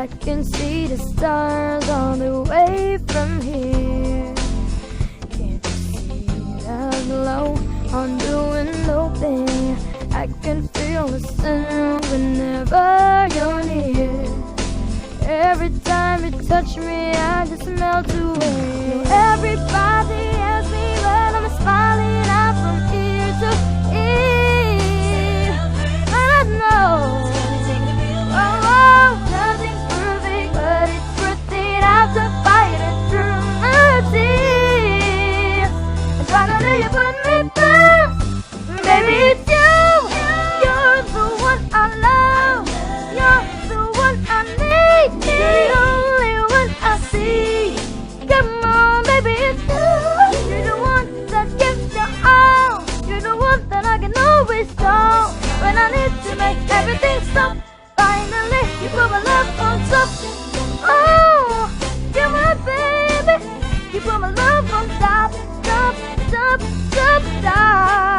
I can see the stars all the way from here. Can't you see that glow on the window pane? I can feel the sun whenever you're near. Every time you touch me, I just melt away. Everybody asks me when I'm smiling out from ear to ear. And I know, oh, nothing's perfect, but it's worth it. I have to fight it through my tears. And finally you put me first. Baby, it's you. You're the one I love. You're the one I need. You're the only one I see. Come on, baby, it's you. You're the one that gives your all. You're the one that I can always call when I need to make everything stop. Finally, you put my love on top. Oh, you're my baby. You put my love on top, top, top, top, top.